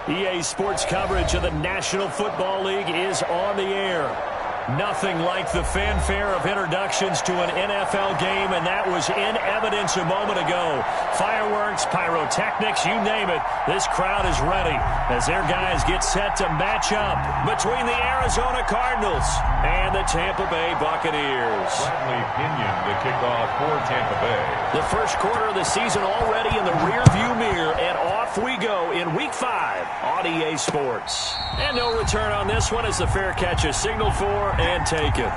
EA Sports coverage of the National Football League is on the air. Nothing like the fanfare of introductions to an NFL game, and that was in evidence a moment ago. Fireworks, pyrotechnics, you name it. This crowd is ready as their guys get set to match up between the Arizona Cardinals and the Tampa Bay Buccaneers. Bradley Pinion to kick off for Tampa Bay. The first quarter of the season already in the rearview mirror, and off we go in Week 5 on EA Sports. And no return on this one as the fair catch is signaled for and taken.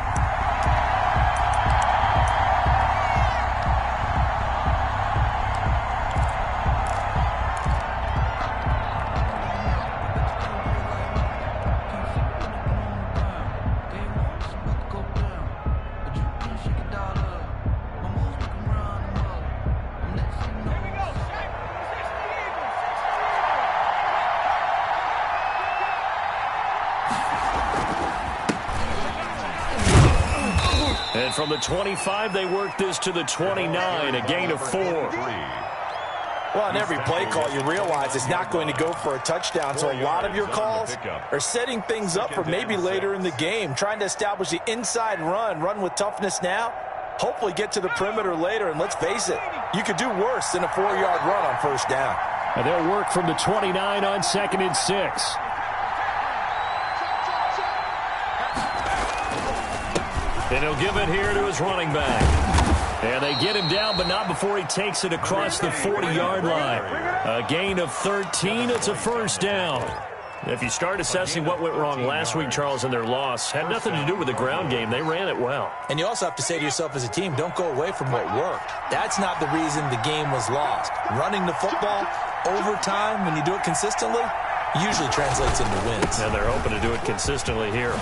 And from the 25, they work this to the 29, a gain of 4. Well, on every play call, you realize it's not going to go for a touchdown, so a lot of your calls are setting things up for maybe later in the game, trying to establish the inside run with toughness now, hopefully get to the perimeter later, and let's face it, you could do worse than a 4-yard run on first down. And they'll work from the 29 on 2nd and 6. And he'll give it here to his running back. And they get him down, but not before he takes it across the 40-yard line. A gain of 13. It's a first down. If you start assessing what went wrong last week, Charles, in their loss, had nothing to do with the ground game. They ran it well. And you also have to say to yourself as a team, don't go away from what worked. That's not the reason the game was lost. Running the football over time, when you do it consistently, usually translates into wins. And they're hoping to do it consistently here.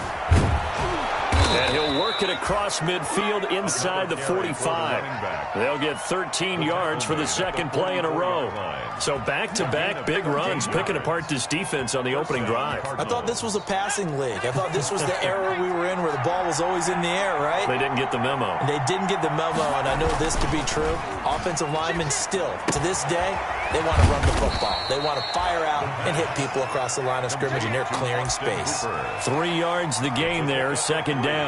And he'll work it across midfield inside the 45. They'll get 13 yards for the second play in a row. So back-to-back big runs, picking apart this defense on the opening drive. I thought this was a passing league. I thought this was the era we were in where the ball was always in the air, right? They didn't get the memo. They didn't get the memo, and I know this to be true. Offensive linemen still, to this day, they want to run the football. They want to fire out and hit people across the line of scrimmage, and they're clearing space. 3 yards the gain there, second down.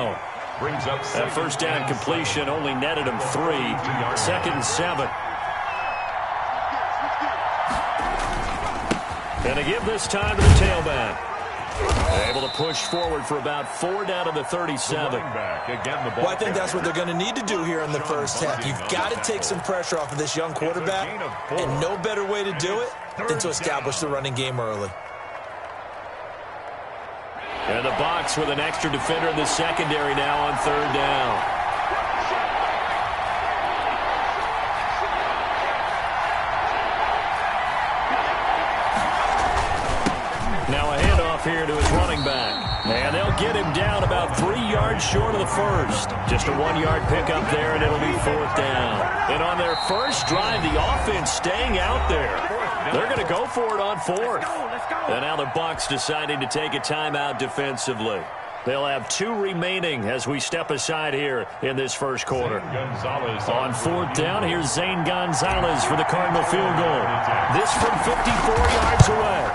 That first down completion only netted him 3. 2nd and 7. And to give this time to the tailback. Able to push forward for about 4 down to the 37. Well, I think that's what they're going to need to do here in the first half. You've got to take some pressure off of this young quarterback, and no better way to do it than to establish the running game early. And the Bucs with an extra defender in the secondary now on 3rd down. Now a handoff here to his running back. And they'll get him down about 3 yards short of the first. Just a 1-yard pickup there, and it'll be 4th down. And on their first drive, the offense staying out there. They're going to go for it on 4th. And now the Bucs deciding to take a timeout defensively. They'll have 2 remaining as we step aside here in this first quarter. On 4th down, here's Zane Gonzalez for the Cardinal field goal. This from 54 yards away.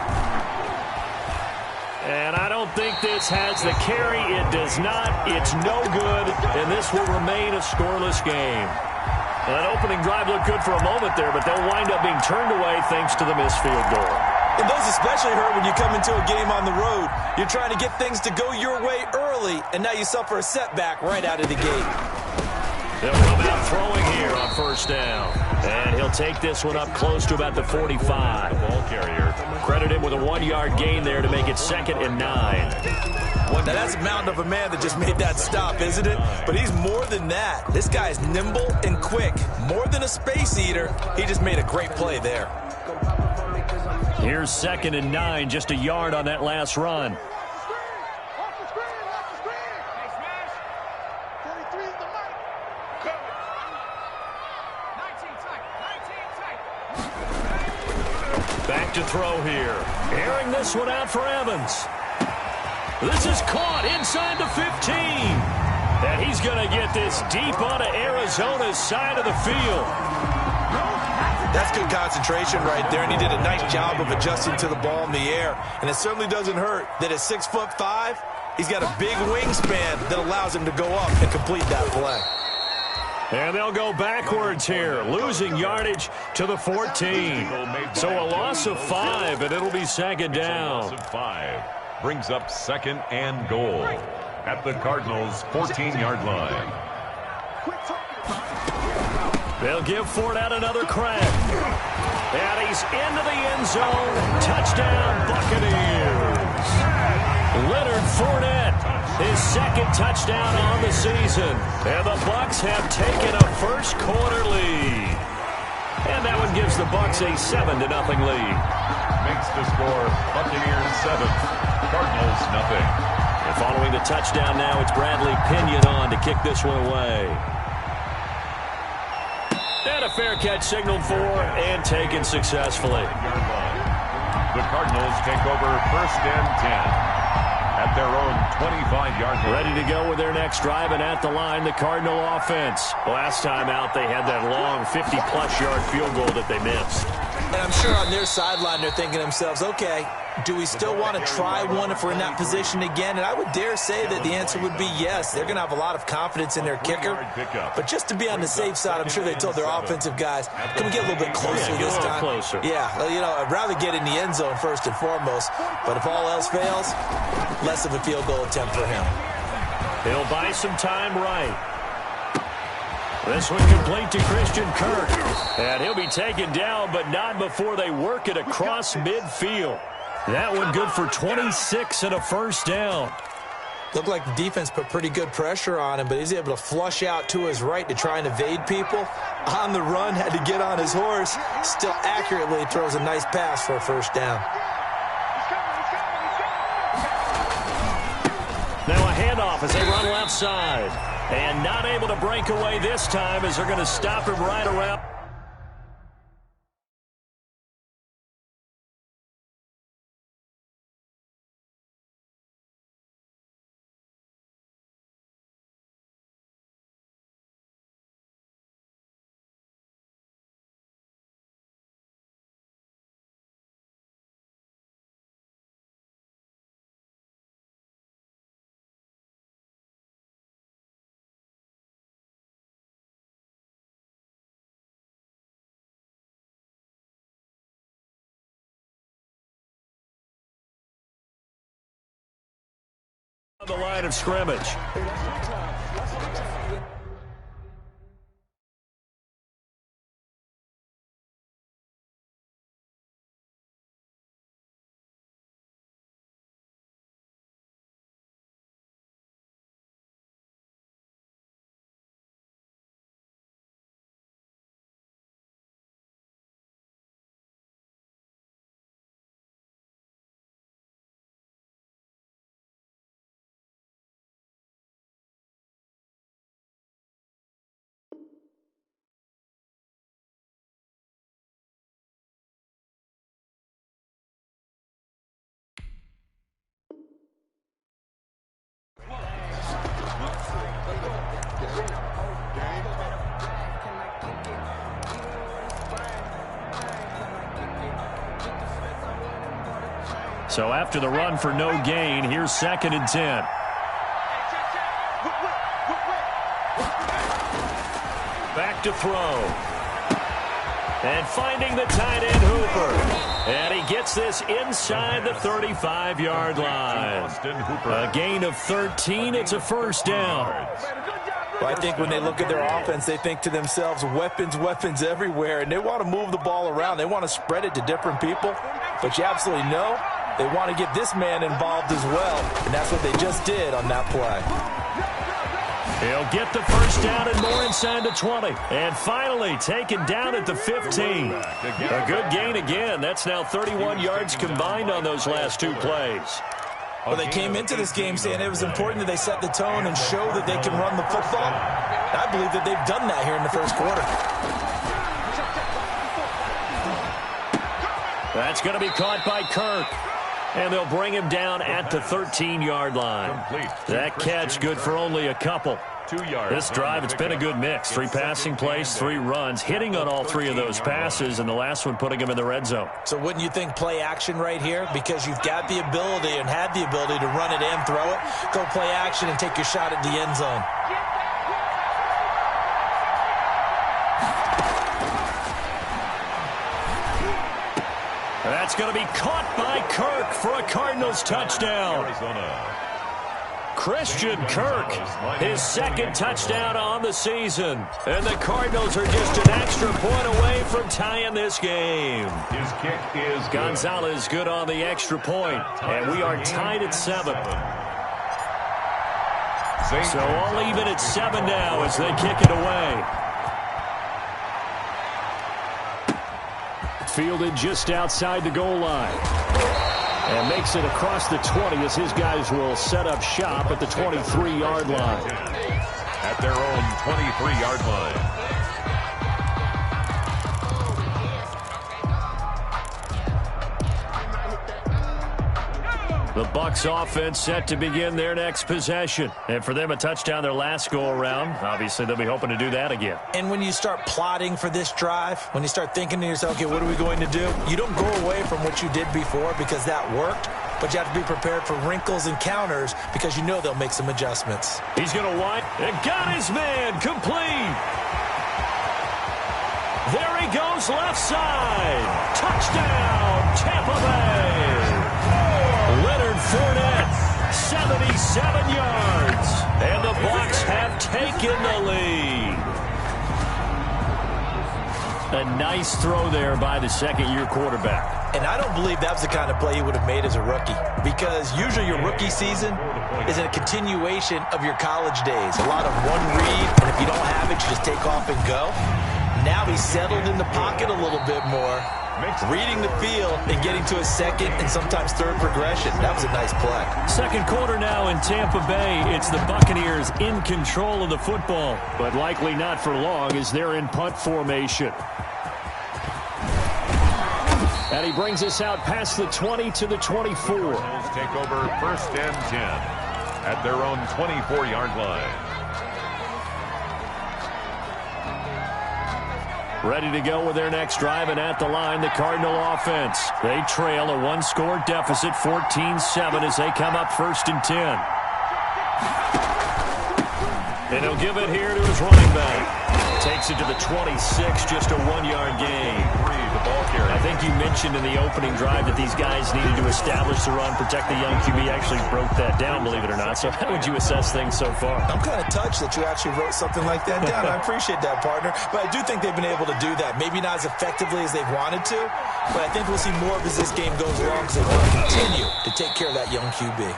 And I don't think this has the carry. It does not. It's no good. And this will remain a scoreless game. That opening drive looked good for a moment there, but they'll wind up being turned away thanks to the missed field goal. And those especially hurt when you come into a game on the road. You're trying to get things to go your way early, and now you suffer a setback right out of the gate. They'll come out throwing here on first down. And he'll take this one up close to about the 45. The ball carrier. Credit him with a 1-yard gain there to make it 2nd and 9. Well, now that's a mountain of a man that just made that stop, isn't it? But he's more than that. This guy's nimble and quick. More than a space eater, he just made a great play there. Here's 2nd and 9, just a yard on that last run. Back to throw here. Airing this one out for Evans. This is caught inside the 15. And he's going to get this deep onto Arizona's side of the field. That's good concentration right there, and he did a nice job of adjusting to the ball in the air. And it certainly doesn't hurt that at 6'5", he's got a big wingspan that allows him to go up and complete that play. And they'll go backwards here, losing yardage to the 14. So a loss of 5, and it'll be second down. Loss of 5 brings up second and goal at the Cardinals' 14-yard line. They'll give Fournette another crack. And he's into the end zone. Touchdown, Buccaneers. Leonard Fournette, his second touchdown on the season. And the Bucs have taken a first-quarter lead. And that one gives the Bucs a 7-0 lead. Makes the score Buccaneers 7, Cardinals 0. And following the touchdown now, it's Bradley Pinion on to kick this one away. And a fair catch signaled for and taken successfully. The Cardinals take over 1st and 10 at their own 25-yard line. Ready to go with their next drive, and at the line, the Cardinal offense. Last time out, they had that long 50-plus yard field goal that they missed. And I'm sure on their sideline they're thinking to themselves, okay, do we still want to try one if we're in that position again? And I would dare say that the answer would be yes. They're going to have a lot of confidence in their kicker. But just to be on the safe side, I'm sure they told their offensive guys, can we get a little bit closer this time? Closer. Yeah, you know, I'd rather get in the end zone first and foremost. But if all else fails, less of a field goal attempt for him. He'll buy some time right. This one complete to Christian Kirk. And he'll be taken down, but not before they work it across midfield. That one good for 26 and a first down. Looked like the defense put pretty good pressure on him, but he's able to flush out to his right to try and evade people. On the run, had to get on his horse. Still accurately throws a nice pass for a first down. Now a handoff as they run left side. And not able to break away this time as they're going to stop him right around the line of scrimmage. So after the run for no gain, here's 2nd and 10. Back to throw. And finding the tight end Hooper. And he gets this inside the 35-yard line. A gain of 13. It's a first down. Well, I think when they look at their offense, they think to themselves, weapons, weapons everywhere. And they want to move the ball around. They want to spread it to different people. But you absolutely know they want to get this man involved as well. And that's what they just did on that play. He'll get the first down and more inside the 20. And finally taken down at the 15. A good gain again. That's now 31 yards combined on those last 2 plays. Well, they came into this game saying it was important that they set the tone and show that they can run the football. And I believe that they've done that here in the first quarter. That's going to be caught by Kirk. And they'll bring him down at the 13-yard line. That catch good for only a couple. 2 yards. This drive, it's been a good mix. 3 passing plays, 3 runs, hitting on all 3 of those passes, and the last one putting him in the red zone. So wouldn't you think play action right here? Because you've got the ability and had the ability to run it and throw it. Go play action and take your shot at the end zone. That's going to be caught by Kirk for a Cardinals touchdown. Christian Kirk, his 2nd touchdown on the season. And the Cardinals are just an extra point away from tying this game. His kick is good. Gonzalez good on the extra point, and we are tied at 7. So all even at 7 now as they kick it away. Fielded just outside the goal line. And makes it across the 20 as his guys will set up shop at the 23-yard line. At their own 23-yard line. The Bucs offense set to begin their next possession. And for them, a touchdown their last go-around. Obviously, they'll be hoping to do that again. And when you start plotting for this drive, when you start thinking to yourself, okay, what are we going to do? You don't go away from what you did before because that worked, but you have to be prepared for wrinkles and counters because you know they'll make some adjustments. He's going to wind and got his man complete. There he goes left side. Touchdown, Tampa Bay. Leonard Fournette, 77 yards. And the Bucs have taken the lead. A nice throw there by the 2nd-year quarterback. And I don't believe that was the kind of play he would have made as a rookie. Because usually your rookie season is a continuation of your college days. A lot of one read, and if you don't have it, you just take off and go. Now he's settled in the pocket a little bit more, reading the field and getting to a 2nd and sometimes 3rd progression. That was a nice play. 2nd quarter now in Tampa Bay. It's the Buccaneers in control of the football, but likely not for long as they're in punt formation. And he brings us out past the 20 to the 24. Take over 1st and 10 at their own 24-yard line. Ready to go with their next drive, and at the line, the Cardinal offense. They trail a 1-score deficit, 14-7, as they come up 1st and 10. And he'll give it here to his running back. Takes it to the 26, just a 1-yard gain. I think you mentioned in the opening drive that these guys needed to establish the run, protect the young QB. Actually broke that down, believe it or not. So how would you assess things so far? I'm kind of touched that you actually wrote something like that down. I appreciate that, partner. But I do think they've been able to do that. Maybe not as effectively as they've wanted to, but I think we'll see more of as this game goes along because they want to continue to take care of that young QB.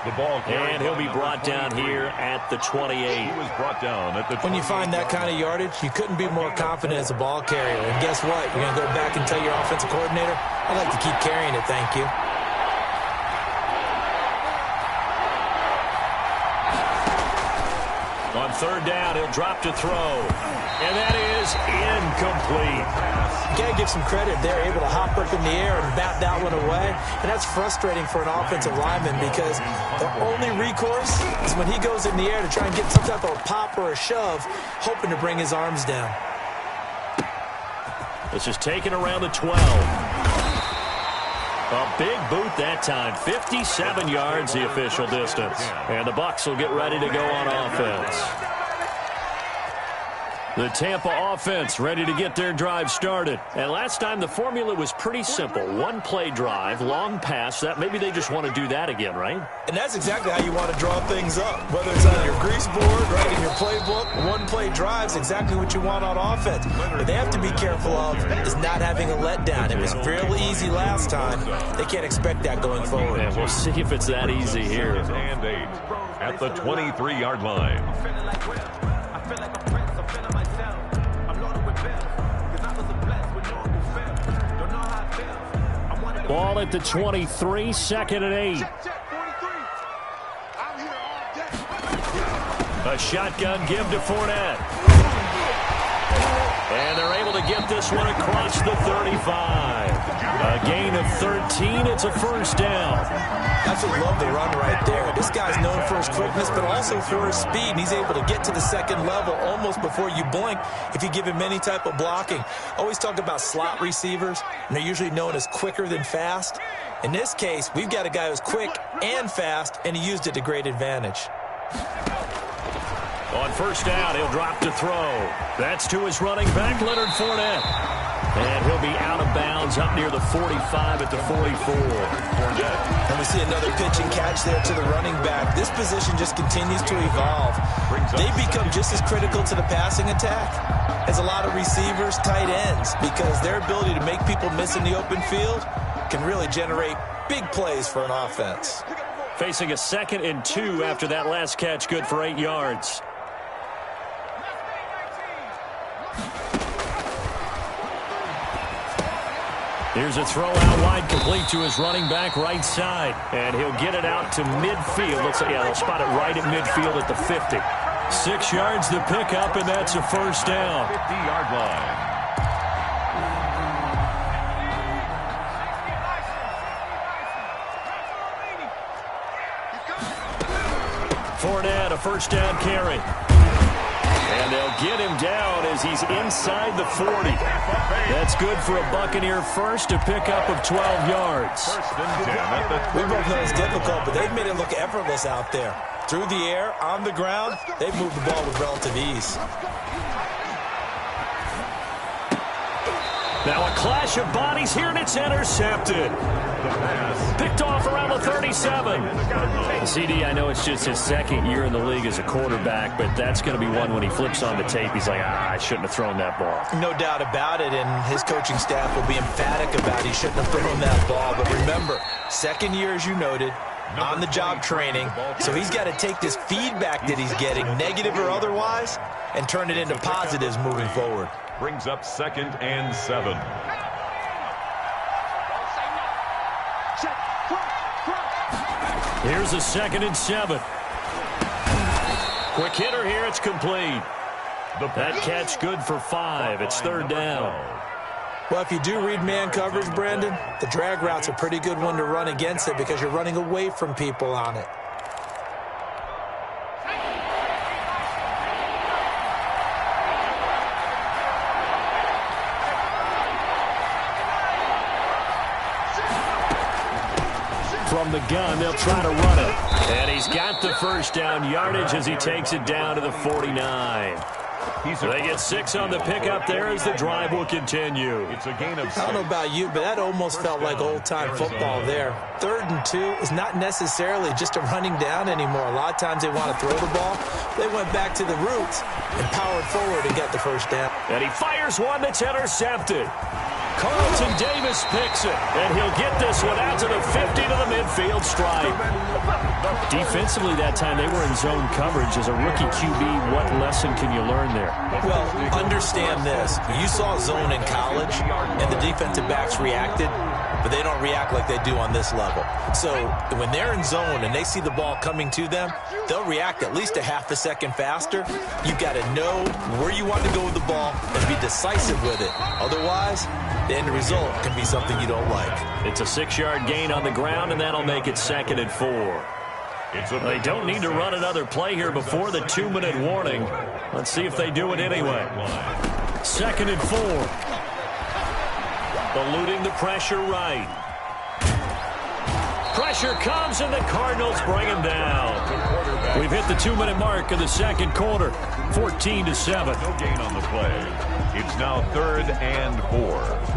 The ball and he'll be brought down here at the 28. He was brought down at the 28. When you find that kind of yardage, you couldn't be more confident as a ball carrier. And guess what? You're going to go back and tell your offensive coordinator, I'd like to keep carrying it, thank you. On 3rd down, he'll drop to throw. And that is incomplete. You got to give some credit. They're able to hop up in the air and bat that one away. And that's frustrating for an offensive lineman because the only recourse is when he goes in the air to try and get some type of a pop or a shove, hoping to bring his arms down. This is taken around the 12. A big boot that time. 57 yards the official distance. And the Bucs will get ready to go on offense. The Tampa offense ready to get their drive started. And last time the formula was pretty simple. 1-play drive, long pass. That maybe they just want to do that again, right? And that's exactly how you want to draw things up. Whether it's on your grease board, right in your playbook, 1-play drive is exactly what you want on offense. What they have to be careful of is not having a letdown. It was fairly easy last time. They can't expect that going forward. And we'll see if it's that easy here. And 8 at the 23-yard line. Ball at the 23, 2nd and 8. A shotgun give to Fournette. And they're able to get this one across the 35. A gain of 13. It's a first down. Absolutely love the run right there. This guy's known for his quickness, but also for his speed. And he's able to get to the second level almost before you blink if you give him any type of blocking. Always talk about slot receivers, and they're usually known as quicker than fast. In this case, we've got a guy who's quick and fast, and he used it to great advantage. On first down, he'll drop to throw. That's to his running back, Leonard Fournette. And he'll be out of bounds up near the 45 at the 44. And we see another pitch and catch there to the running back. This position just continues to evolve. They become just as critical to the passing attack as a lot of receivers, tight ends, because their ability to make people miss in the open field can really generate big plays for an offense. Facing a 2nd and 2 after that last catch, good for 8 yards. Here's a throw out wide, complete to his running back right side. And he'll get it out to midfield. They'll spot it right at midfield at the 50. 6 yards the pickup, and that's a first down. 50-yard line. Fournette, a first down carry. And they'll get him down as he's inside the 40. That's good for a Buccaneer first, a pickup of 12 yards. We both know it's difficult, but they've made it look effortless out there. Through the air, on the ground, they've moved the ball with relative ease. Now a clash of bodies here, and it's intercepted. Picked off around the 37. CD, I know it's just his 2nd year in the league as a quarterback, but that's going to be one when he flips on the tape. He's like, I shouldn't have thrown that ball. No doubt about it, and his coaching staff will be emphatic about he shouldn't have thrown that ball. But remember, 2nd year, as you noted, on-the-job training, so he's got to take this feedback that he's getting, negative or otherwise, and turn it into positives moving forward. Brings up 2nd and 7. Here's a 2nd and 7. Quick hitter here, it's complete. That catch good for 5. It's 3rd down. Well, if you do read man coverage, Brandon, the drag route's a pretty good one to run against it because you're running away from people on it. From the gun, they'll try to run it. And he's got the first down yardage as he takes it down to the 49. They get 6 on the pickup there as the drive will continue. It's a gain of 6. I don't know about you, but that almost felt like old-time football there. 3rd and 2 is not necessarily just a running down anymore. A lot of times they want to throw the ball. They went back to the roots and powered forward and got the first down. And he fires one that's intercepted. Carlton Davis picks it, and he'll get this one out to the 50 to the midfield stripe. Defensively that time, they were in zone coverage. As a rookie QB, what lesson can you learn there? Well, understand this. You saw zone in college, and the defensive backs reacted, but they don't react like they do on this level. So when they're in zone and they see the ball coming to them, they'll react at least a half a second faster. You've got to know where you want to go with the ball and be decisive with it. Otherwise, the end result can be something you don't like. It's a 6-yard gain on the ground, and that'll make it 2nd and 4. They don't need to run another play here before the 2-minute warning. Let's see if they do it anyway. 2nd and 4. Eluding the pressure right. Pressure comes, and the Cardinals bring him down. We've hit the 2-minute mark of the 2nd quarter. 14-7. No gain on the play. It's now 3rd and 4.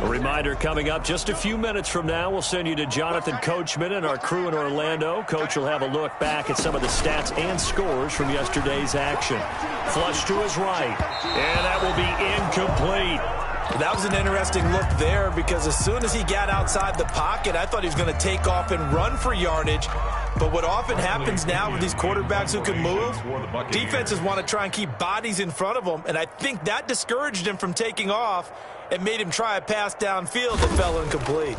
A reminder coming up just a few minutes from now, we'll send you to Jonathan Coachman and our crew in Orlando. Coach will have a look back at some of the stats and scores from yesterday's action. Flush to his right, and that will be incomplete. That was an interesting look there because as soon as he got outside the pocket, I thought he was going to take off and run for yardage. But what often happens now with these quarterbacks who can move, defenses want to try and keep bodies in front of them, and I think that discouraged him from taking off and made him try a pass downfield that fell incomplete.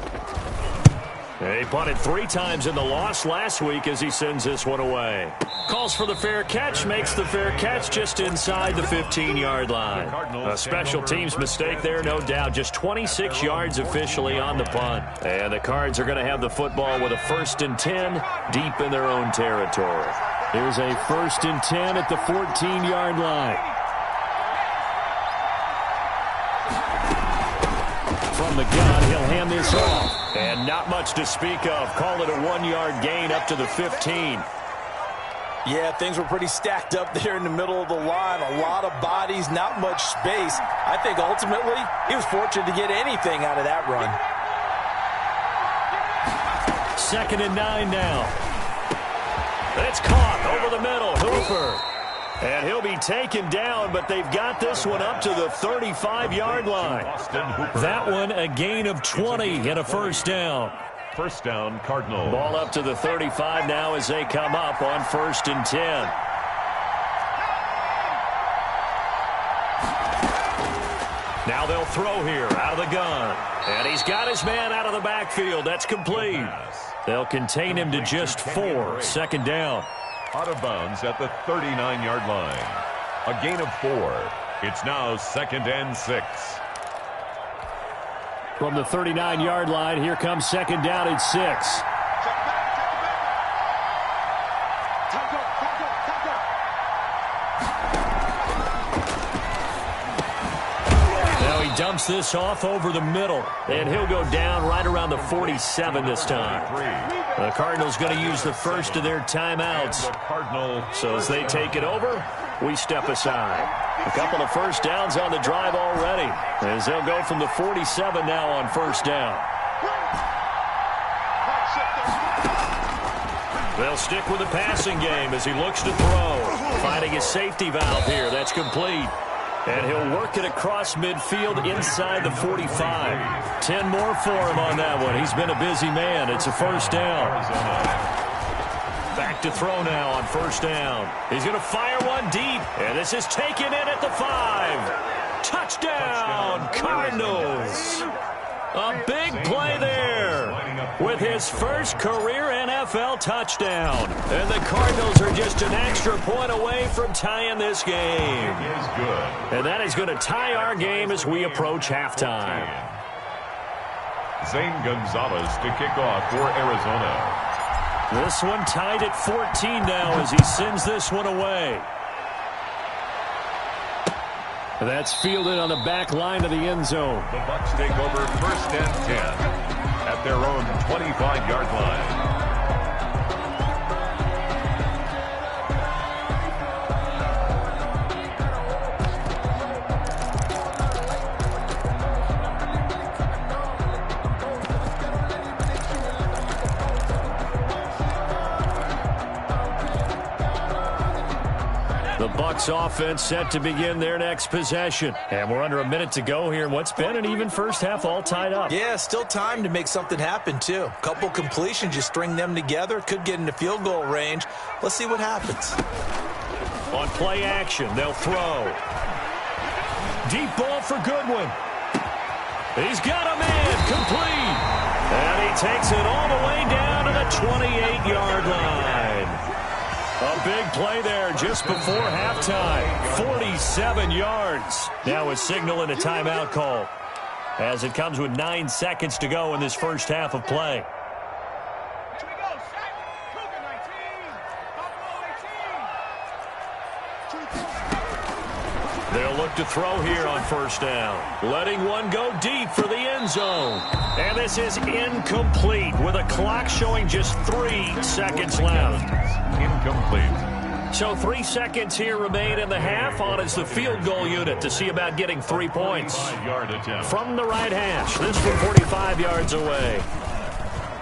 He punted 3 times in the loss last week as he sends this one away. Calls for the fair catch, makes the fair catch just inside the 15-yard line. A special teams mistake there, no doubt. Just 26 yards officially on the punt. And the Cards are going to have the football with a 1st and 10 deep in their own territory. Here's a 1st and 10 at the 14-yard line. From the gun, he'll hand this off. And not much to speak of. Call it a 1-yard gain up to the 15. Yeah, things were pretty stacked up there in the middle of the line. A lot of bodies, not much space. I think ultimately he was fortunate to get anything out of that run. 2nd and 9 now. It's caught over the middle. Hooper. And he'll be taken down, but they've got this one up to the 35-yard line. That one a gain of 20 and a 1st down. 1st down, Cardinals. Ball up to the 35 now as they come up on 1st and 10. Now they'll throw here out of the gun. And he's got his man out of the backfield. That's complete. They'll contain him to just 4. 2nd down. Out of bounds at the 39-yard line. A gain of 4. It's now 2nd and 6. From the 39-yard line, here comes 2nd down at 6. Now he dumps this off over the middle, and he'll go down right around the 47 this time. The Cardinals going to use the first of their timeouts. So as they take it over, we step aside. A couple of 1st downs on the drive already, as they'll go from the 47 now on 1st down. They'll stick with the passing game as he looks to throw. Finding his safety valve here. That's complete. And he'll work it across midfield inside the 45. 10 more for him on that one. He's been a busy man. It's a 1st down. Back to throw now on 1st down. He's going to fire one deep. And this is taken in at the 5. Touchdown, Cardinals. A big play there with his first career NFL touchdown. And the Cardinals are just an extra point away from tying this game. And that is going to tie our game as we approach halftime. Zane Gonzalez to kick off for Arizona. This one tied at 14 now as he sends this one away. That's fielded on the back line of the end zone. The Bucs take over 1st and 10 at their own 25-yard line. The Bucs offense set to begin their next possession. And we're under a minute to go here in what's been an even first half, all tied up. Yeah, still time to make something happen, too. A couple completions, you string them together, could get into field goal range. Let's see what happens. On play action, they'll throw. Deep ball for Goodwin. He's got a man, complete. And he takes it all the way down to the 28-yard line. A big play there just before halftime. 47 yards. Now a signal and a timeout call as it comes with 9 seconds to go in this first half of play. They'll look to throw here on 1st down. Letting one go deep for the end zone. And this is incomplete with a clock showing just 3 seconds left. Incomplete. So 3 seconds here remain in the half. On is the field goal unit to see about getting 3 points. From the right hash. This from 45 yards away.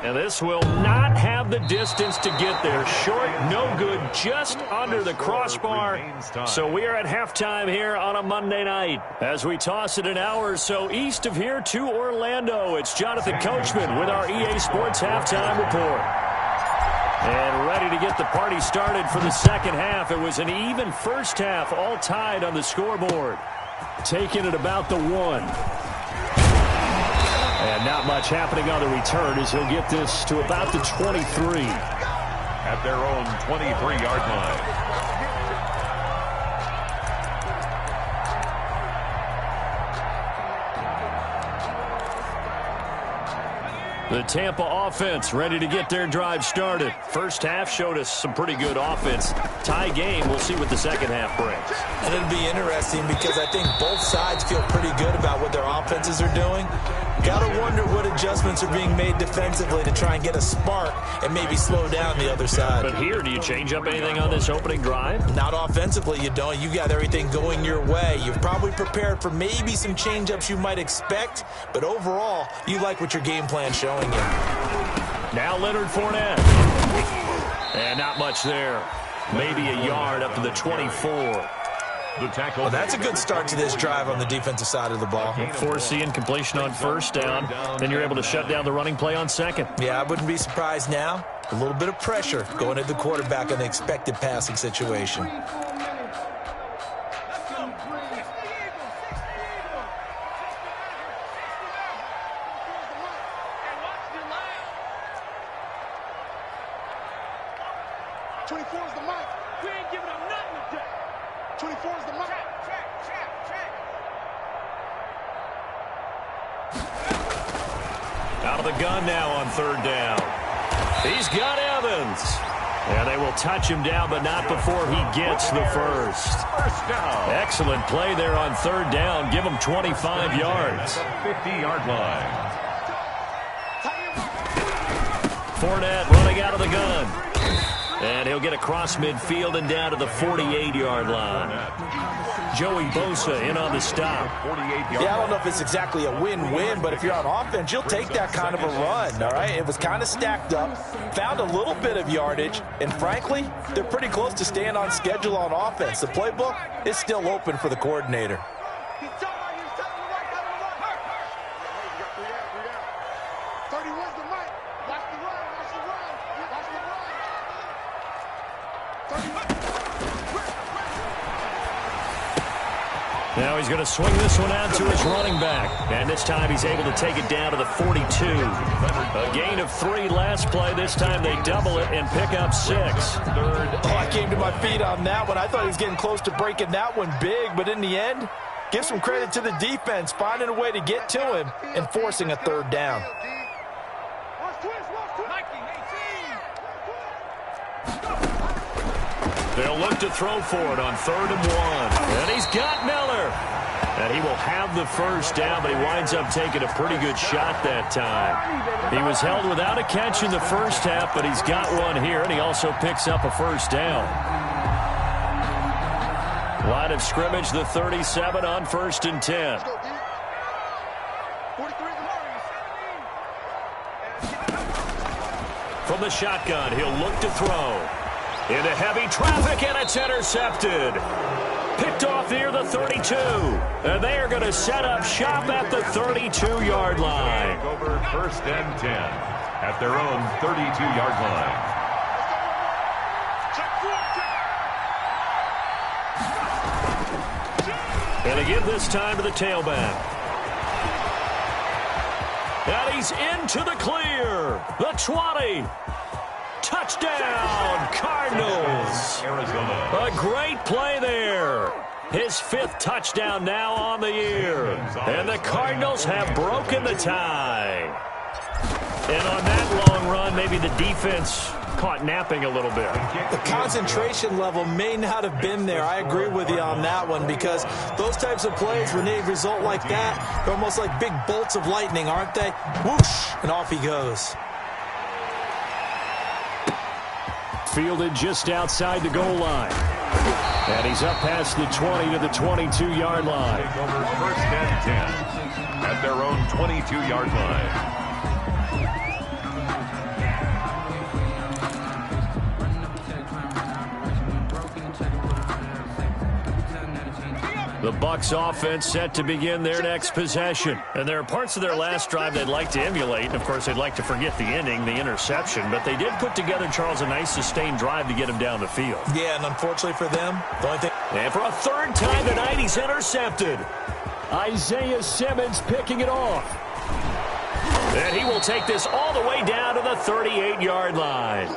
And this will not have the distance to get there. Short, no good, just under the crossbar. So we are at halftime here on a Monday night. As we toss it an hour or so east of here to Orlando, it's Jonathan Coachman with our EA Sports Halftime Report. And ready to get the party started for the second half. It was an even first half, all tied on the scoreboard. Taking it about the 1. And not much happening on the return as he'll get this to about the 23. At their own 23-yard line. The Tampa offense ready to get their drive started. First half showed us some pretty good offense. Tie game, we'll see what the second half brings. And it'll be interesting because I think both sides feel pretty good about what their offenses are doing. Got to wonder what adjustments are being made defensively to try and get a spark and maybe slow down the other side. But here, do you change up anything on this opening drive? Not offensively, you don't. You got everything going your way. You've probably prepared for maybe some change-ups you might expect, but overall, you like what your game plan's showing you. Now Leonard Fournette. And not much there. Maybe a yard up to the 24. The tackle. Well, that's a good start to this drive on the defensive side of the ball. Force the incompletion on first down. Then you're able to shut down the running play on second. Yeah, I wouldn't be surprised now. A little bit of pressure going at the quarterback in the expected passing situation. Out of the gun now on third down. He's got Evans. And they will touch him down, but not before he gets the first. First down. Excellent play there on third down. Give him 25 yards. 50-yard line. Fournette running out of the gun. And he'll get across midfield and down to the 48-yard line. Joey Bosa in on the stop. Yeah, I don't know if it's exactly a win-win, but if you're on offense, you'll take that kind of a run, all right? It was kind of stacked up, found a little bit of yardage, and frankly, they're pretty close to staying on schedule on offense. The playbook is still open for the coordinator. Now he's going to swing this one out to his running back. And this time he's able to take it down to the 42. A gain of 3 last play. This time they double it and pick up 6. Oh, I came to my feet on that one. I thought he was getting close to breaking that one big, but in the end, give some credit to the defense, finding a way to get to him and forcing a third down. They'll look to throw for it on 3rd and 1. And he's got Miller. And he will have the first down, but he winds up taking a pretty good shot that time. He was held without a catch in the first half, but he's got one here, and he also picks up a first down. Line of scrimmage, the 37 on 1st and 10. From the shotgun, he'll look to throw. Into heavy traffic, and it's intercepted. Picked off near the 32. And they are going to set up shop at the 32-yard line. Over 1st and 10 at their own 32-yard line. And again this time to the tailback. And he's into the clear. The 20. Touchdown, Cardinals. Arizona. A great play there. His 5th touchdown now on the year. And the Cardinals have broken the tie. And on that long run, maybe the defense caught napping a little bit. The concentration level may not have been there. I agree with you on that one because those types of plays, when they result like that, they're almost like big bolts of lightning, aren't they? Whoosh, and off he goes. Fielded just outside the goal line. And he's up past the 20 to the 22-yard line. Take over 1st and 10 at their own 22-yard line. The Bucs offense set to begin their next possession. And there are parts of their last drive they'd like to emulate. And, of course, they'd like to forget the ending, the interception. But they did put together, Charles, a nice sustained drive to get him down the field. Yeah, and unfortunately for them, the only thing... And for a 3rd time tonight, he's intercepted. Isaiah Simmons picking it off. And he will take this all the way down to the 38-yard line.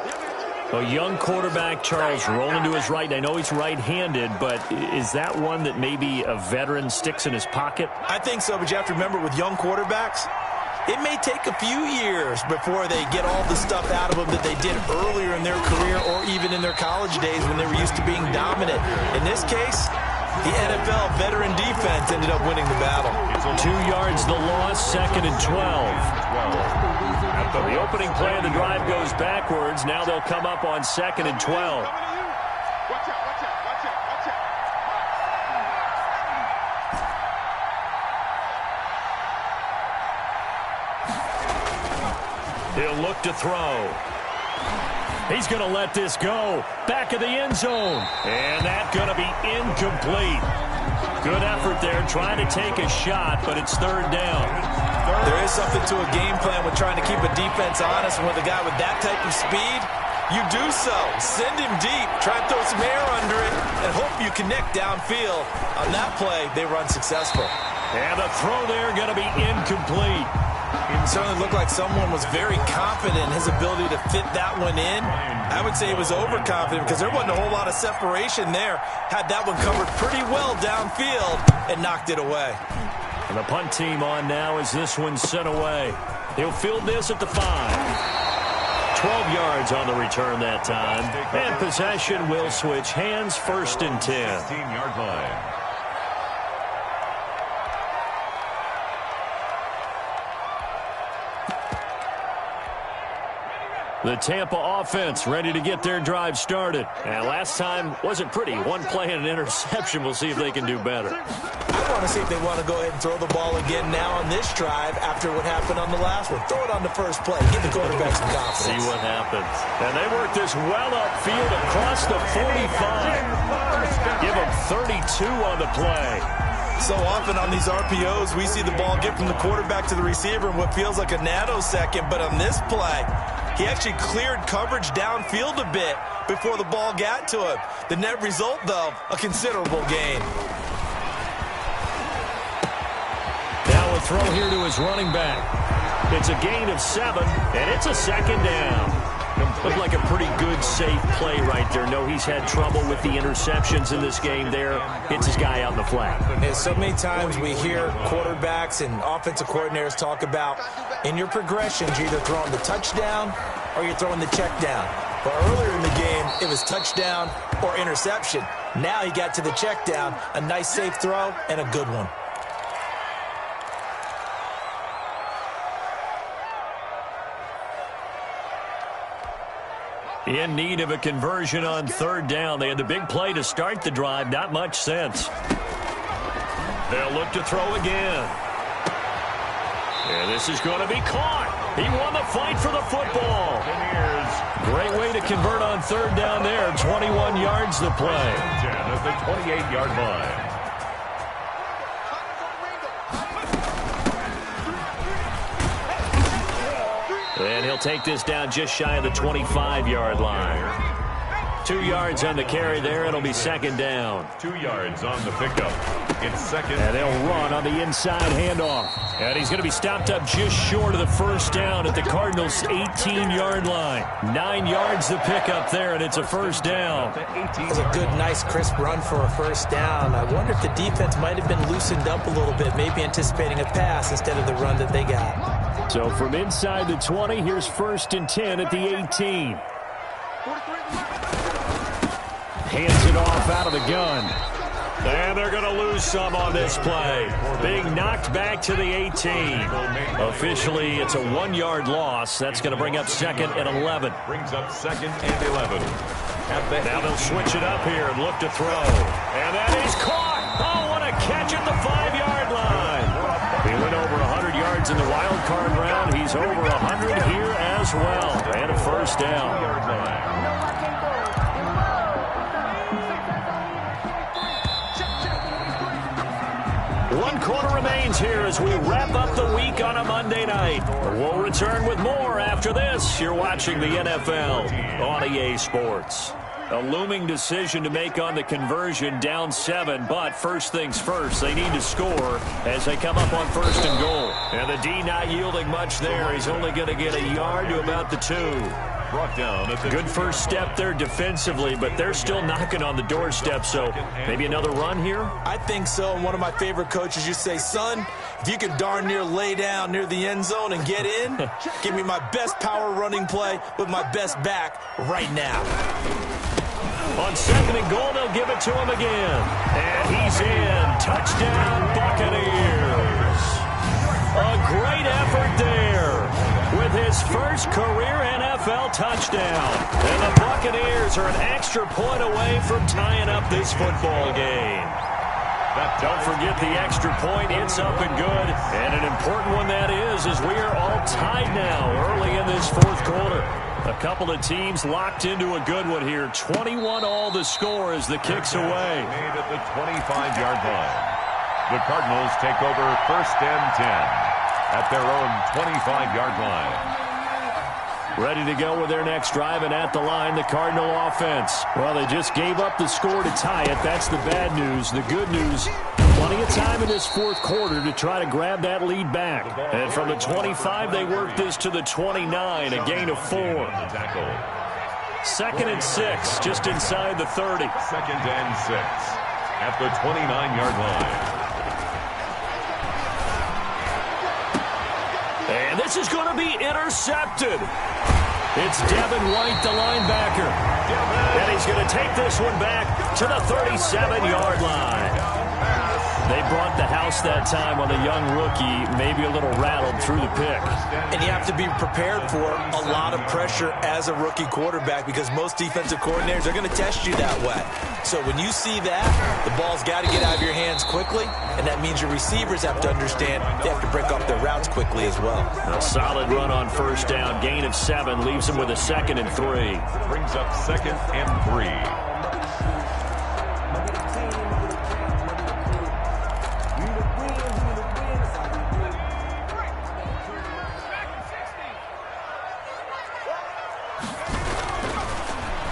A young quarterback, Charles, rolling to his right. I know he's right-handed, but is that one that maybe a veteran sticks in his pocket? I think so, but you have to remember with young quarterbacks, it may take a few years before they get all the stuff out of them that they did earlier in their career or even in their college days when they were used to being dominant. In this case, the NFL veteran defense ended up winning the battle. 2 yards the loss, 2nd and 12. The opening play of the drive goes backwards. Now they'll come up on 2nd and 12. He'll look to throw. He's going to let this go. Back of the end zone. And that's going to be incomplete. Good effort there trying to take a shot, but it's 3rd down. There is something to a game plan with trying to keep a defense honest. And with a guy with that type of speed, you do so. Send him deep. Try and throw some air under it and hope you connect downfield. On that play, they were unsuccessful. And the throw there going to be incomplete. It certainly looked like someone was very confident in his ability to fit that one in. I would say he was overconfident because there wasn't a whole lot of separation there. Had that one covered pretty well downfield and knocked it away. And the punt team on now as this one's sent away. He'll field this at the 5. 12 yards on the return that time. And possession will switch hands, 1st and 10. 16-yard line. The Tampa offense ready to get their drive started. And last time wasn't pretty. One play and an interception. We'll see if they can do better. I want to see if they want to go ahead and throw the ball again now on this drive after what happened on the last one. Throw it on the first play. Give the quarterback some confidence. See what happens. And they work this well upfield across the 45. Give them 32 on the play. So often on these RPOs, we see the ball get from the quarterback to the receiver in what feels like a nanosecond. But on this play, he actually cleared coverage downfield a bit before the ball got to him. The net result, though, a considerable gain. Now a throw here to his running back. It's a gain of 7, and it's a 2nd down. Looked like a pretty good, safe play right there. No, he's had trouble with the interceptions in this game there. Hits his guy out in the flat. And so many times we hear quarterbacks and offensive coordinators talk about in your progressions, you're either throwing the touchdown or you're throwing the check down. But earlier in the game, it was touchdown or interception. Now he got to the check down, a nice safe throw, and a good one. In need of a conversion on 3rd down. They had the big play to start the drive. Not much sense. They'll look to throw again. And this is going to be caught. He won the fight for the football. Great way to convert on 3rd down there. 21 yards to play. At the 28-yard line. And he'll take this down just shy of the 25-yard line. 2 yards on the carry there. It'll be 2nd down. 2 yards on the pickup. It's 2nd. And they'll run on the inside handoff. And he's going to be stopped up just short of the 1st down at the Cardinals' 18-yard line. 9 yards to pick up there, and it's a 1st down. It was a good, nice, crisp run for a 1st down. I wonder if the defense might have been loosened up a little bit, maybe anticipating a pass instead of the run that they got. So from inside the 20, here's 1st and 10 at the 18. Hands it off out of the gun. And they're going to lose some on this play. Being knocked back to the 18. Officially, it's a 1-yard loss. That's going to bring up 2nd and 11. Brings up 2nd and 11. Now they'll switch it up here and look to throw. And that is caught. Oh, what a catch at the 5-yard line. He went over 100 yards in the wild card round. He's over 100 here as well. And a 1st down. One quarter remains here as we wrap up the week on a Monday night. We'll return with more after this. You're watching the NFL on EA Sports. A looming decision to make on the conversion, down 7, but first things first, they need to score as they come up on 1st and goal. And the D not yielding much there. He's only going to get a yard to about the 2. Brought down at the good first step there defensively, but they're still knocking on the doorstep, so maybe another run here? I think so. And one of my favorite coaches used to say, son, if you can darn near lay down near the end zone and get in, give me my best power running play with my best back right now. On 2nd and goal, they'll give it to him again. And he's in. Touchdown, Buccaneers. A great effort there with his first career NFL touchdown. And the Buccaneers are an extra point away from tying up this football game. Don't forget the extra point. It's up and good. And an important one that is, as we are all tied now early in this 4th quarter. A couple of teams locked into a good one here. 21-all the score as the kick's away. Made at the 25-yard line. The Cardinals take over 1st and 10 at their own 25-yard line. Ready to go with their next drive, and at the line, the Cardinal offense. Well, they just gave up the score to tie it. That's the bad news. The good news, plenty of time in this 4th quarter to try to grab that lead back. And from the 25, they work this to the 29, a gain of 4. 2nd and 6, just inside the 30. 2nd and 6 at the 29-yard line. And this is going to be intercepted. It's Devin White, the linebacker. And he's going to take this one back to the 37-yard line. They brought the house that time on the young rookie, maybe a little rattled through the pick. And you have to be prepared for a lot of pressure as a rookie quarterback because most defensive coordinators are going to test you that way. So when you see that, the ball's got to get out of your hands quickly, and that means your receivers have to understand they have to break up their routes quickly as well. A solid run on 1st down, gain of 7, leaves them with a 2nd and 3. Brings up 2nd and 3.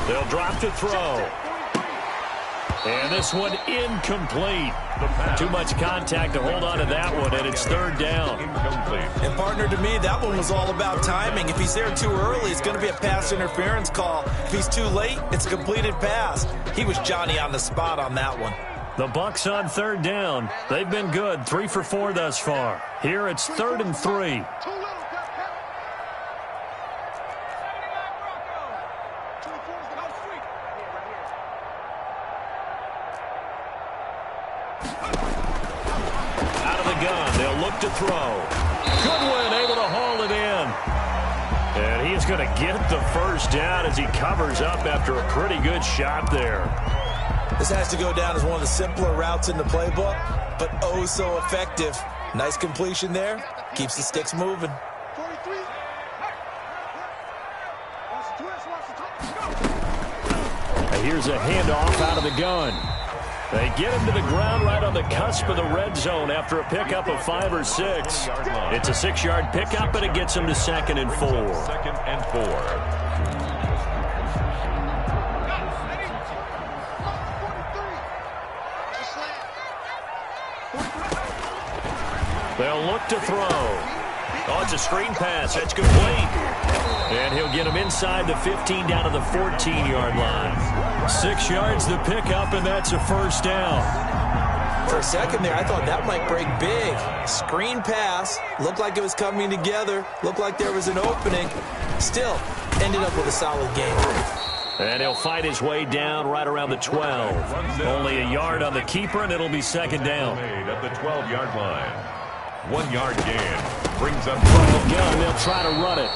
They'll drop to throw. And this one incomplete. Too much contact to hold on to that one, and it's 3rd down. Incomplete. And partner, to me, that one was all about timing. If he's there too early, it's going to be a pass interference call. If he's too late, it's a completed pass. He was Johnny on the spot on that one. The Bucs on 3rd down. They've been good, 3 for 4 thus far. Here it's 3rd and 3. To throw. Goodwin able to haul it in. And he's going to get the 1st down as he covers up after a pretty good shot there. This has to go down as one of the simpler routes in the playbook, but oh so effective. Nice completion there. Keeps the sticks moving. And here's a handoff out of the gun. They get him to the ground right on the cusp of the red zone after a pickup of 5 or 6. It's a 6-yard pickup, and it gets him to 2nd and 4. 2nd and 4. They'll look to throw. Oh, it's a screen pass. That's complete. And he'll get him inside the 15 down to the 14-yard line. 6 yards the pickup, and that's a 1st down. For a second there, I thought that might break big. Screen pass. Looked like it was coming together. Looked like there was an opening. Still, ended up with a solid game. And he'll fight his way down right around the 12. Only a yard on the keeper, and it'll be 2nd down. Made at the 12-yard line. 1-yard gain. Brings up from the gun. They'll try to run it.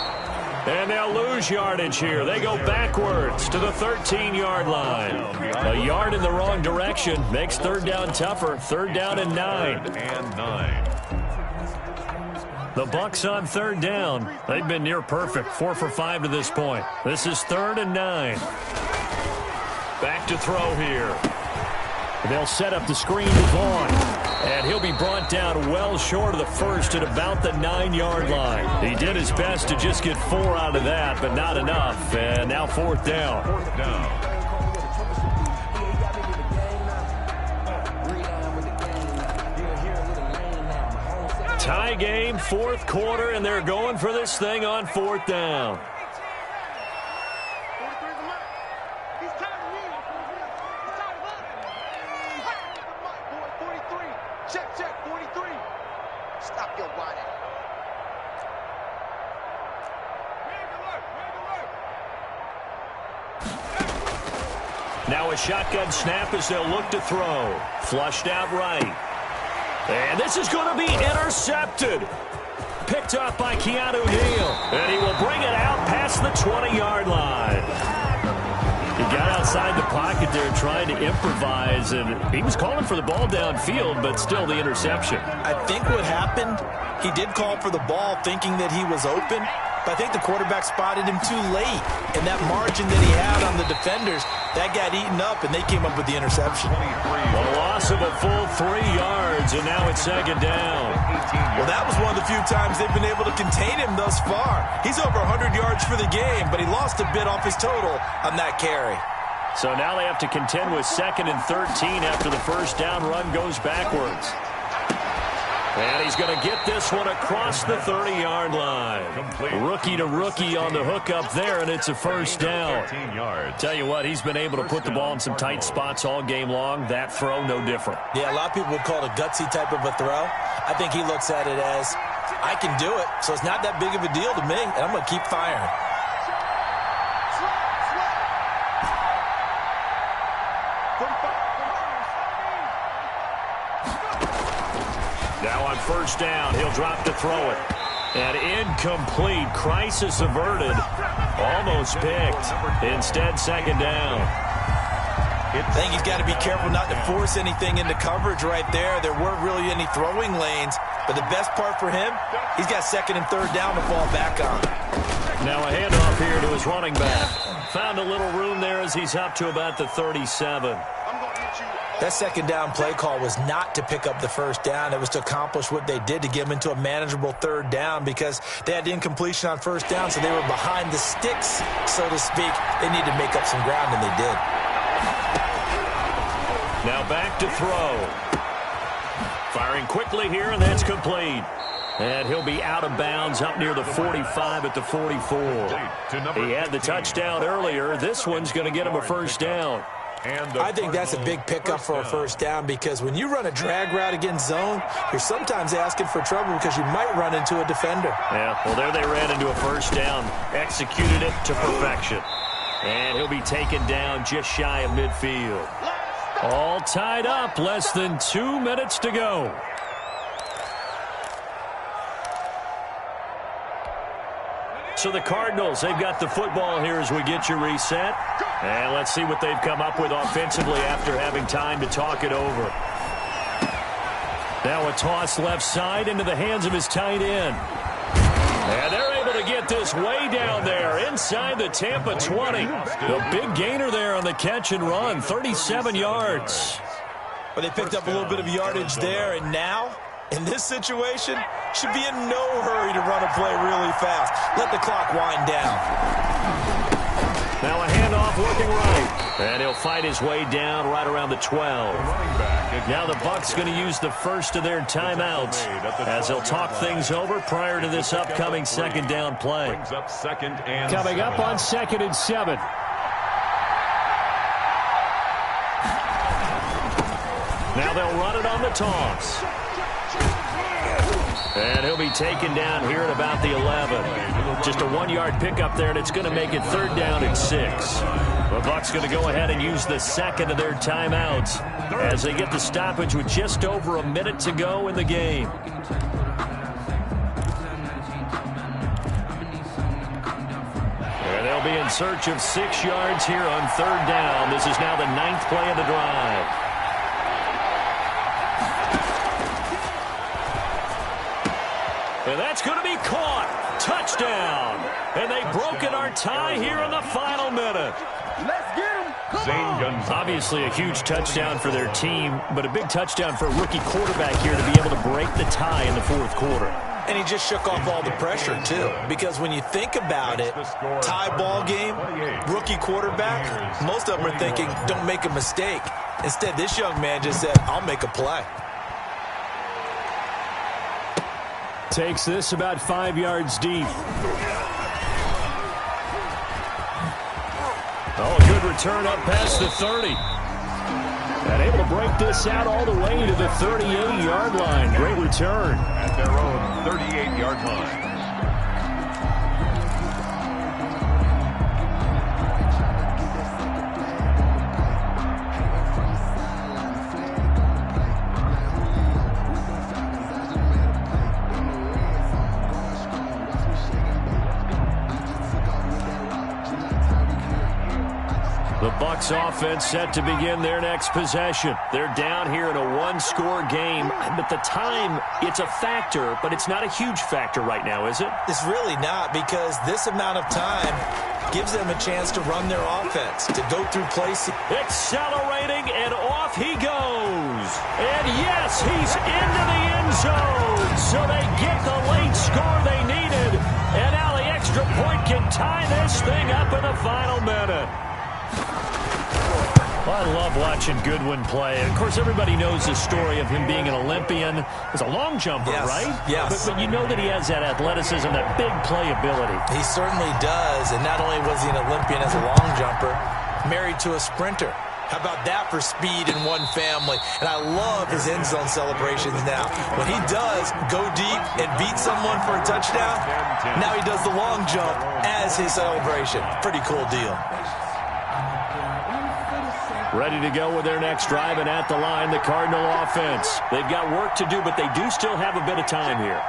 And they'll lose yardage here. They go backwards to the 13-yard line. A yard in the wrong direction makes 3rd down tougher. 3rd down and 9. And 9. The Bucs on 3rd down. They've been near perfect. 4 for 5 to this point. This is 3rd and 9. Back to throw here. They'll set up the screen to Vaughn. And he'll be brought down well short of the 1st at about the 9-yard line. He did his best to just get 4 out of that, but not enough. And now 4th down. 4th down. Tie game, fourth quarter, and they're going for this thing on fourth down. Check, 43. Stop your whining. Now a shotgun snap as they'll look to throw. Flushed out right. And this is going to be intercepted. Picked up by Keanu Neal. And he will bring it out past the 20-yard line. He got outside the pocket there trying to improvise, and he was calling for the ball downfield, but still the interception. I think what happened, he did call for the ball thinking that he was open, but I think the quarterback spotted him too late. And that margin that he had on the defenders, that got eaten up, and they came up with the interception. A loss of a full 3 yards, and now it's second down. Well, that was one of the few times they've been able to contain him thus far. He's over 100 yards for the game, but he lost a bit off his total on that carry. So now they have to contend with 2nd and 13 after the first down run goes backwards. And he's going to get this one across the 30-yard line. Rookie to rookie on the hook up there, and it's a first down. Tell you what, he's been able to put the ball in some tight spots all game long. That throw, no different. Yeah, a lot of people would call it a gutsy type of a throw. I think he looks at it as, I can do it, so it's not that big of a deal to me, and I'm going to keep firing. Now on first down, he'll drop to throw it. And incomplete. Crisis averted. Almost picked. Instead, second down. I think he's got to be careful not to force anything into coverage right there. There weren't really any throwing lanes. But the best part for him, he's got 2nd and 3rd down to fall back on. Now a handoff here to his running back. Found a little room there as he's up to about the 37. That 2nd down play call was not to pick up the first down. It was to accomplish what they did to get them into a manageable 3rd down because they had the incompletion on first down, so they were behind the sticks, so to speak. They needed to make up some ground, and they did. Now back to throw. Firing quickly here, and that's complete. And he'll be out of bounds up near the 45 at the 44. He had the touchdown earlier. This one's going to get him a first down. I think that's a big pickup for a first down because when you run a drag route against zone, you're sometimes asking for trouble because you might run into a defender. Yeah, well, there they ran into a first down. Executed it to perfection. And he'll be taken down just shy of midfield. All tied up, less than 2 minutes to go. So the Cardinals, they've got the football here as we get you reset. And let's see what they've come up with offensively after having time to talk it over. Now a toss left side into the hands of his tight end. And they're able to get this way down there inside the Tampa 20. The big gainer there on the catch and run, 37 yards. But they picked up a little bit of yardage there, and now, in this situation, should be in no hurry to run a play really fast. Let the clock wind down. Now a handoff working right. And he'll fight his way down right around the 12. Now the Bucs going to use the first of their timeouts as they'll talk things over prior to this upcoming second down play. Coming up on 2nd and 7. Now they'll run it on the toss. And he'll be taken down here at about the 11. Just a 1-yard pickup there, and it's going to make it 3rd down and 6. The Bucs going to go ahead and use the second of their timeouts as they get the stoppage with just over a minute to go in the game. And they'll be in search of 6 yards here on 3rd down. This is now the 9th play of the drive. And that's going to be caught. Touchdown. And they've broken our tie here in the final minute. Let's get him. Obviously a huge touchdown for their team, but a big touchdown for a rookie quarterback here to be able to break the tie in the 4th quarter. And he just shook off all the pressure, too. Because when you think about it, tie ball game, rookie quarterback, most of them are thinking, don't make a mistake. Instead, this young man just said, I'll make a play. Takes this about 5 yards deep. Oh, good return up past the 30. And able to break this out all the way to the 38-yard line. Great return. At their own 38-yard line. The Bucs offense set to begin their next possession. They're down here in a one-score game. But the time, it's a factor, but it's not a huge factor right now, is it? It's really not, because this amount of time gives them a chance to run their offense, to go through plays. Accelerating, and off he goes. And yes, he's into the end zone. So they get the late score they needed. And now the extra point can tie this thing up in the final minute. Well, I love watching Goodwin play. And of course, everybody knows the story of him being an Olympian. He's a long jumper, yes, right? Yes. But you know that he has that athleticism, that big playability. He certainly does. And not only was he an Olympian as a long jumper, married to a sprinter. How about that for speed in one family? And I love his end zone celebrations now. When he does go deep and beat someone for a touchdown, now he does the long jump as his celebration. Pretty cool deal. Ready to go with their next drive, and at the line, the Cardinal offense. They've got work to do, but they do still have a bit of time here.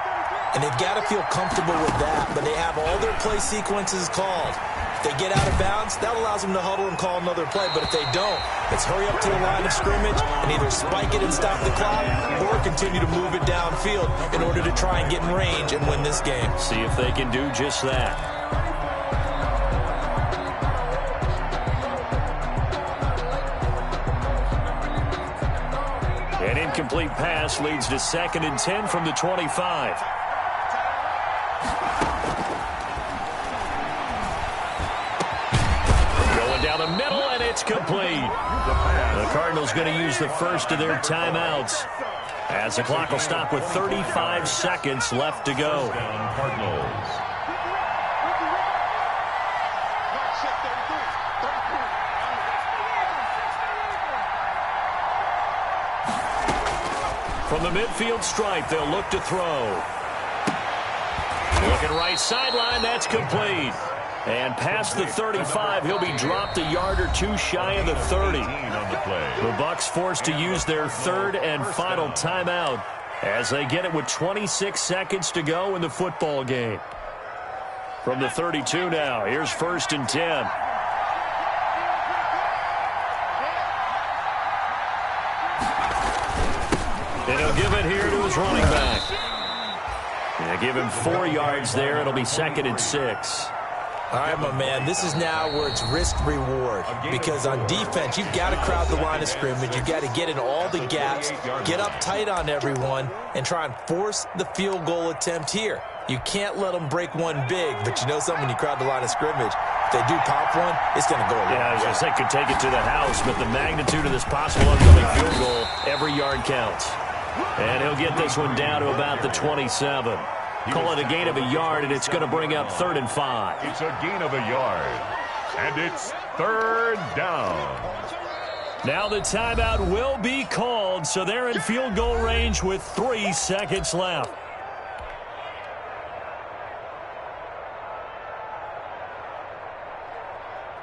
And they've got to feel comfortable with that, but they have all their play sequences called. If they get out of bounds, that allows them to huddle and call another play. But if they don't, it's hurry up to the line of scrimmage and either spike it and stop the clock or continue to move it downfield in order to try and get in range and win this game. See if they can do just that. An incomplete pass leads to 2nd and 10 from the 25. Going down the middle, and it's complete. The Cardinals going to use the first of their timeouts, as the clock will stop with 35 seconds left to go. Cardinals. From the midfield stripe, they'll look to throw. Looking right sideline, that's complete. And past the 35, he'll be dropped a yard or two shy of the 30. The Bucs forced to use their third and final timeout as they get it with 26 seconds to go in the football game. From the 32 now, here's 1st and 10. And he'll give it here to his running back. Yeah, give him 4 yards there. It'll be 2nd and 6. All right, my man, this is now where it's risk-reward. Because on defense, you've got to crowd the line of scrimmage. You've got to get in all the gaps, get up tight on everyone, and try and force the field goal attempt here. You can't let them break one big, but you know something, when you crowd the line of scrimmage, if they do pop one, it's going to go away. Yeah, I was going to say, could take it to the house, but the magnitude of this possible upcoming field goal, every yard counts. And he'll get this one down to about the 27. Call it a gain of a yard, and it's going to bring up 3rd and 5. It's a gain of a yard, and it's 3rd down. Now the timeout will be called, so they're in field goal range with 3 seconds left.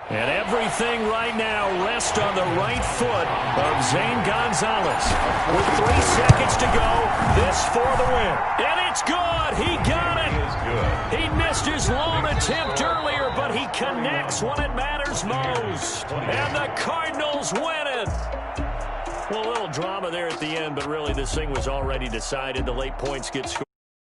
And everything right now rests on the right foot of Zane Gonzalez. With 3 seconds to go, this for the win. And it's good. He got it. He missed his long attempt earlier, but he connects when it matters most. And the Cardinals win it. Well, a little drama there at the end, but really this thing was already decided. The late points get scored.